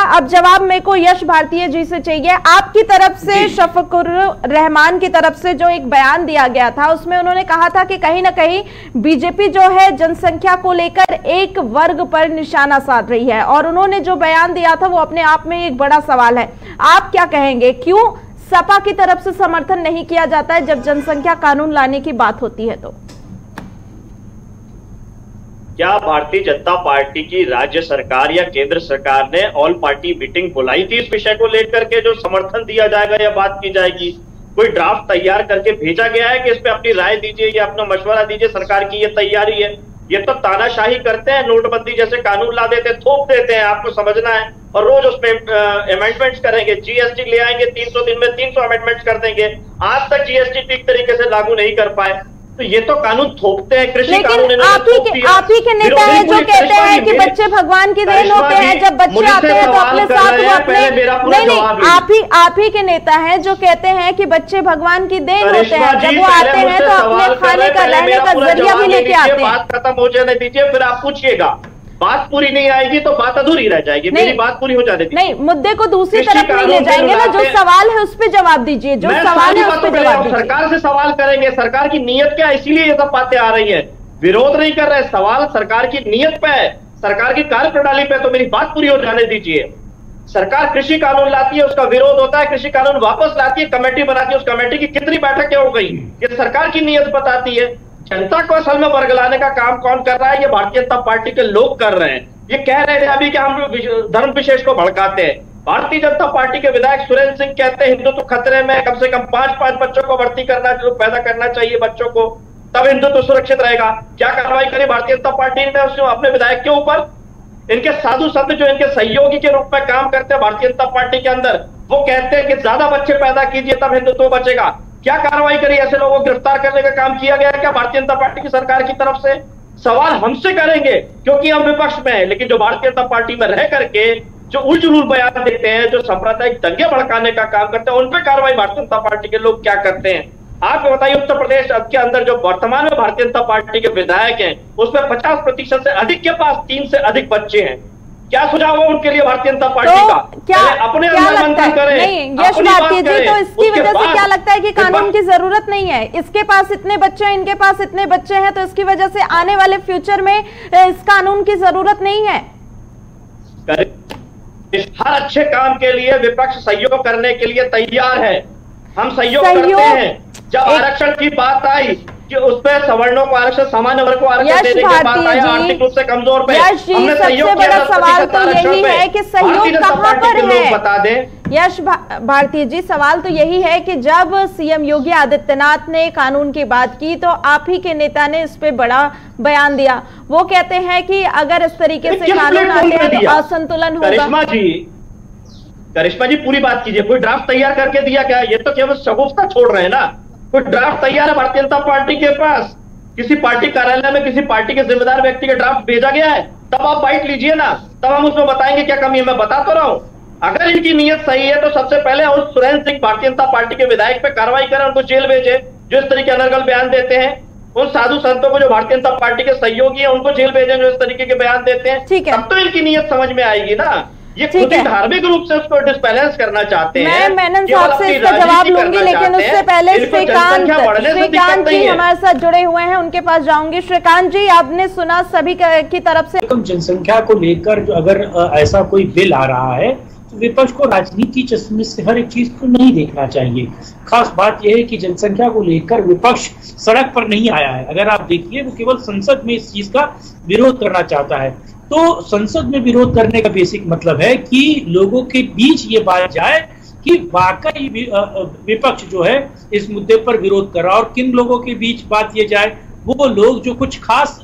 अब जवाब मेरे को यश भारतीय जी से चाहिए। आपकी तरफ से शफकुर रहमान की तरफ से जो एक बयान दिया गया था उसमें उन्होंने कहा था कि कहीं ना कहीं बीजेपी जो है जनसंख्या को लेकर एक वर्ग पर निशाना साध रही है, और उन्होंने जो बयान दिया था वो अपने आप में एक बड़ा सवाल है। आप क्या कहेंगे, क्यों सपा की तरफ से समर्थन नहीं किया जाता है जब जनसंख्या कानून लाने की बात होती है? तो क्या भारतीय जनता पार्टी की राज्य सरकार या केंद्र सरकार ने ऑल पार्टी मीटिंग बुलाई थी इस विषय को लेकर के जो समर्थन दिया जाएगा या बात की जाएगी? कोई ड्राफ्ट तैयार करके भेजा गया है कि इस पे अपनी राय दीजिए या अपना मशवरा दीजिए, सरकार की ये तैयारी है? ये तो तानाशाही करते हैं, नोटबंदी जैसे कानून ला देते हैं, थोप देते हैं, आपको समझना है, और रोज उसमें अमेंडमेंट्स करेंगे। जीएसटी ले आएंगे, 300 दिन में 300 अमेंडमेंट्स कर देंगे। आज तक जीएसटी ठीक तरीके से लागू नहीं कर पाए, तो ये तो कानून थोपते हैं। कृषि कानून आप ही के नेता हैं जो कहते हैं कि बच्चे भगवान की देन होते हैं, जब बच्चे आते हैं तो अपने साथ वो अपने नहीं, आप ही के नेता हैं जो कहते हैं कि बच्चे भगवान की देन होते हैं, जब वो आते हैं तो अपने खाने का रहने का जरिया भी लेके आते हैं। बात खत्म हो जाने दीजिए, फिर आप पूछिएगा। बात पूरी नहीं आएगी तो बात अधूरी रह जाएगी। मेरी बात पूरी हो जाने दीजिए। नहीं, मुद्दे को दूसरी तरफ नहीं ले जाएंगे ना, जो सवाल है उस पर जवाब दीजिए, जो सवाल है उस पर जवाब दीजिए। सरकार से सवाल करेंगे, सरकार की नीयत क्या है, इसीलिए ये सब बातें आ रही है। विरोध नहीं कर रहे, सवाल सरकार की नीयत पे है, सरकार की कार्यप्रणाली पे। तो मेरी बात पूरी हो जाने दीजिए। सरकार कृषि कानून लाती है, उसका विरोध होता है, कृषि कानून वापस लाती है, कमेटी बनाती है, उस कमेटी की कितनी बैठकें हो गई, ये सरकार की नीयत बताती है। जनता को असल में वर्गलाने का काम कौन कर रहा है? ये भारतीय जनता पार्टी के लोग कर रहे हैं। ये कह रहे थे अभी कि हम धर्म विशेष को भड़काते हैं। भारतीय जनता पार्टी के विधायक सुरेंद्र सिंह कहते हैं हिंदुत्व खतरे में, कम से कम 5 बच्चों को भर्ती करना, पैदा करना चाहिए बच्चों को, तब हिंदुत्व सुरक्षित रहेगा। क्या कार्रवाई करी भारतीय जनता पार्टी ने उसने अपने विधायक के ऊपर? इनके साधु संत जो इनके सहयोगी के रूप में काम करते हैं भारतीय जनता पार्टी के अंदर, वो कहते हैं कि ज्यादा बच्चे पैदा कीजिए तब हिंदुत्व बचेगा। क्या कार्रवाई करी? ऐसे लोगों को गिरफ्तार करने का काम किया गया क्या भारतीय जनता पार्टी की सरकार की तरफ से? सवाल हमसे करेंगे क्योंकि हम विपक्ष में हैं, लेकिन जो भारतीय जनता पार्टी में रह करके जो उलझुल बयान देते हैं, जो सांप्रदायिक दंगे भड़काने का काम करते हैं, उन पर कार्रवाई भारतीय जनता पार्टी के लोग क्या करते हैं? आप बताइए, उत्तर प्रदेश के अंदर जो वर्तमान में भारतीय जनता पार्टी के विधायक हैं, उसमें 50% से अधिक के पास 3 से अधिक बच्चे हैं। क्या सुझाव है उनके लिए भारतीय जनता पार्टी का? क्या अपने क्या लगता है? नहीं, यश भारतीय जी, तो इसकी वजह से क्या लगता है कि कानून की जरूरत नहीं है? इसके पास इतने बच्चे हैं, इनके पास इतने बच्चे हैं, तो इसकी वजह से आने वाले फ्यूचर में इस कानून की जरूरत नहीं है। हर अच्छे काम के लिए विपक्ष सहयोग करने के लिए तैयार है, हम सहयोग करते हैं। जब आरक्षण की बात आई कि उस पर सवर्णों को आरक्षण, सामान्य वर्ग को आरक्षण देने की बात आई, आर्थिक रूप से कमजोर पे हमने सहयोग किया। सबसे बड़ा सवाल तो यही है कि सहयोग कहां पर है? बता दें यश भारती जी, सवाल तो यही है कि जब सीएम योगी आदित्यनाथ ने कानून की बात की तो आप ही के नेता ने इस पे बड़ा बयान दिया। वो कहते हैं कि अगर इस तरीके से कानून आते हैं तो असंतुलन होगा। करिश्मा जी पूरी बात कीजिए। कोई ड्राफ्ट तैयार करके दिया क्या? ये तो केवल शगुफ्ता छोड़ रहे हैं ना। कोई ड्राफ्ट तैयार है भारतीय जनता पार्टी के पास? किसी पार्टी कार्यालय में किसी पार्टी के जिम्मेदार व्यक्ति का ड्राफ्ट भेजा गया है? तब आप बाइट लीजिए ना, तब हम उसमें बताएंगे क्या कमी है। मैं बता तो रहा हूं, अगर इनकी नीयत सही है तो सबसे पहले उस सुरेंद्र सिंह भारतीय जनता पार्टी के विधायक पे कार्रवाई करें, उनको जेल भेजे जो इस तरीके अनर्गल बयान देते हैं। उन साधु संतों को जो भारतीय जनता पार्टी के सहयोगी है उनको जेल भेजें जो इस तरीके के बयान देते हैं। तब तो इनकी नीयत समझ में आएगी ना। ये खुद ही धार्मिक रूप से उसको डिस्बैलेंस करना चाहते हैं। मैं मेनन साहब से इसका जवाब लूंगी, लेकिन उससे पहले श्रीकांत जी हमारे साथ जुड़े हुए हैं, उनके पास जाऊंगी। श्रीकांत जी, आपने सुना सभी की तरफ से जनसंख्या को लेकर जो अगर ऐसा कोई बिल आ रहा है तो विपक्ष को राजनीति चश्मे से हर एक चीज को नहीं देखना चाहिए। खास बात यह है कि जनसंख्या को लेकर विपक्ष सड़क पर नहीं आया है। अगर आप देखिए वो केवल संसद में इस चीज का विरोध करना चाहता है। तो संसद में विरोध करने का बेसिक मतलब है कि लोगों के बीच ये बात जाए कि वाकई विपक्ष जो है इस मुद्दे पर विरोध कर रहा है। और किन लोगों के बीच बात ये जाए? वो लोग जो कुछ खास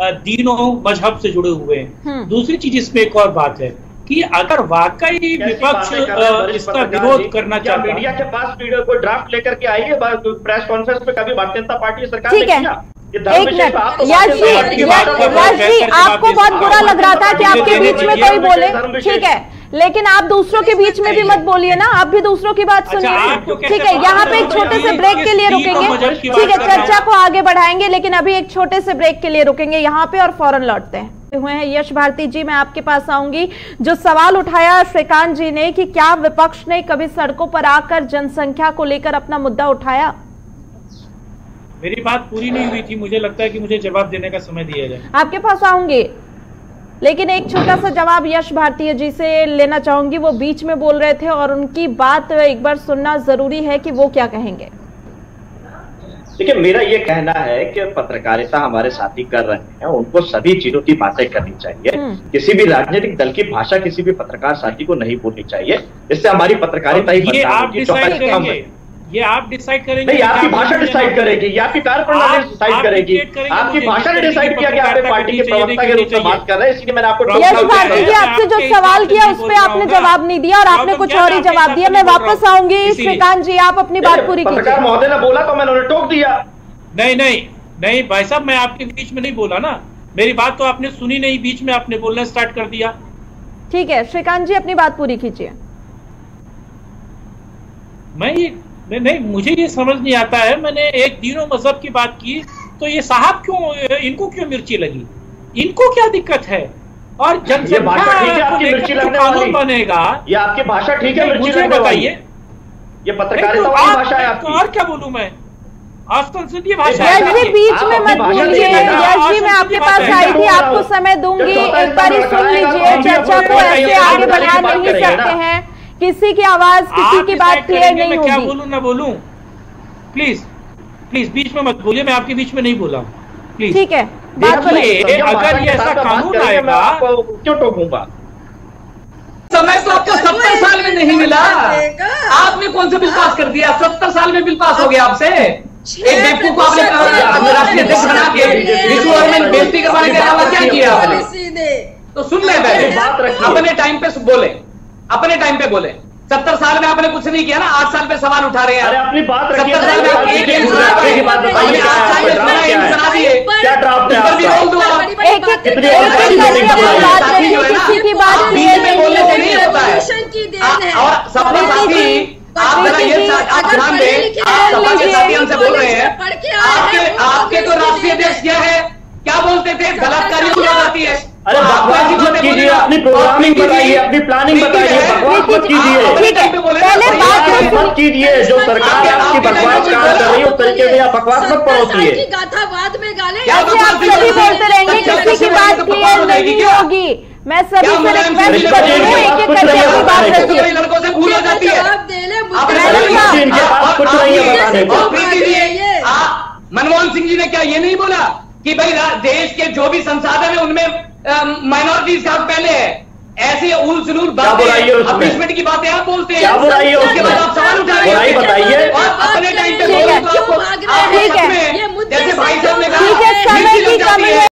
दीनों मजहब से जुड़े हुए हैं। दूसरी चीज इसमें एक और बात है कि अगर वाकई विपक्ष इसका विरोध करना चाहता है, मीडिया के पास कोई ड्राफ्ट लेकर के आइए प्रेस कॉन्फ्रेंस में, कभी भारतीय जनता पार्टी सरकार ठीक है। एक मिनट यश जी, आपको बहुत बुरा लग रहा था कि आपके बीच में कोई बोले, ठीक है, लेकिन आप दूसरों के बीच में भी मत बोलिए ना, आप भी दूसरों की बात सुनिए। ठीक है, यहाँ पे एक छोटे से ब्रेक के लिए रुकेंगे। ठीक है, चर्चा को आगे बढ़ाएंगे, लेकिन अभी एक छोटे से ब्रेक के लिए रुकेंगे यहाँ पे और फौरन लौटते हैं। हुए हैं। यश भारती जी, मैं आपके पास आऊंगी। जो सवाल उठाया श्रीकांत जी ने कि क्या विपक्ष ने कभी सड़कों पर आकर जनसंख्या को लेकर अपना मुद्दा उठाया? मेरी बात पूरी नहीं हुई थी, मुझे लगता है कि मुझे जवाब देने का समय दिया जाए। आपके पास आऊंगी, लेकिन एक छोटा सा जवाब यश भारती जी से लेना चाहूंगी। वो बीच में बोल रहे थे और उनकी बात एक बार सुनना जरूरी है कि वो क्या कहेंगे। देखिए, मेरा ये कहना है कि पत्रकारिता हमारे साथी कर रहे हैं, उनको सभी चीजों की बातें करनी चाहिए। किसी भी राजनीतिक दल की भाषा किसी भी पत्रकार साथी को नहीं बोलनी चाहिए, इससे हमारी पत्रकारिता ही ये आप डिसाइड करेंगे। नहीं, आपकी भाषा डिसाइड करेगी, ये आपकी कार्यप्रणाली डिसाइड करेगी। आपकी भाषा ने डिसाइड किया कि आप पार्टी के प्रवक्ता के रूप में बात कर रहे हैं, इसलिए मैंने आपको यश भारती जी आपसे जो सवाल किया उस पर आपने जवाब नहीं दिया और आपने कुछ और ही जवाब दिया। मैं वापस आऊंगी। श्रीकांत जी, आप अपनी बात पूरी कीजिए। पत्रकार महोदय ने बोला तो मैंने उन्हें टोक दिया। नहीं भाई साहब, मैं आपके बीच में नहीं बोला ना, मेरी बात तो आपने सुनी नहीं, बीच में आपने बोलना स्टार्ट कर दिया। ठीक है श्रीकांत जी, अपनी बात पूरी कीजिए। नहीं, मुझे ये समझ नहीं आता है। मैंने एक दीनों मजहब की बात की तो ये साहब इनको क्यों मिर्ची लगी, इनको क्या दिक्कत है? और जनसंख्या कानून बनेगा, ये आपकी भाषा ठीक है, मुझे बताइए। ये पत्रकारिता वाली भाषा है आपकी। और क्या बोलूं मैं, आज संसदीय भाषा है। यश जी बीच में मत बोलिए। यश जी, मैं आपके पास आई थी, आपको समय दूंगी, एक बार ही सुन लीजिए। चर्चा को ऐसे आगे बढ़ा नहीं सकते हैं, किसी की आवाज, किसी की बात क्लियर नहीं होगी। क्या बोलूं ना बोलूं, प्लीज बीच में मत बोलिए, मैं आपके बीच में नहीं बोला हूं, प्लीज। ठीक है, अगर ये ऐसा कानून आएगा क्यों टोकूंगा? समय तो आपको 70 साल में नहीं मिला, आपने कौन सा बिल पास कर दिया? 70 साल में बिल पास हो गया आपसे। एक बेवकूफ को आपने राष्ट्रीय अध्यक्ष बना के विश्व में बेइज्जती करवाने के अलावा क्या किया आपने? तो सुन ले, अपने टाइम पे बोले, अपने टाइम पे बोले। 70 साल में आपने कुछ नहीं किया ना, 8 साल पे सवाल उठा रहे हैं। अरे अपनी बात रखिए। 70 साल में आप एक बात बताइए, 8 साल में सुना दिए, क्या ड्राफ्ट है? भी रोल दूंगा। बीच में बोलने से नहीं होता है। और सबका साथी, आप जरा ये आप ध्यान दें, आप सपा के साथी हमसे बोल रहे हैं, आपके तो राष्ट्रीय अध्यक्ष क्या है, क्या बोलते थे, बलात्कारी हो जाती है। अरे बकवास मत कीजिए, अपनी प्रोग्रामिंग बताइए, अपनी प्लानिंग बताइए, बकवास मत कीजिए। पहले बात मत कीजिए, जो सरकार आपकी बकवास कार्य कर रही है उस तरीके से आप बकवास मत परोसिए। आप सभी बोलते रहेंगे, किसी की बात क्लियर नहीं होगी। मैं सभी से रिक्वेस्ट कर रही हूँ, एक एक करके अपनी बात रखिए। लड़कों से भूल हो जाती है। मनमोहन सिंह जी ने क्या ये नहीं बोला कि भाई देश के जो भी संसाधन है उनमें माइनॉरिटीज का पहले है? ऐसी उल सुलूल बातें, अपलिशमेंट की बातें आप बोलते हैं, उसके बाद आप सवाल उठा रहे हैं। बताइए,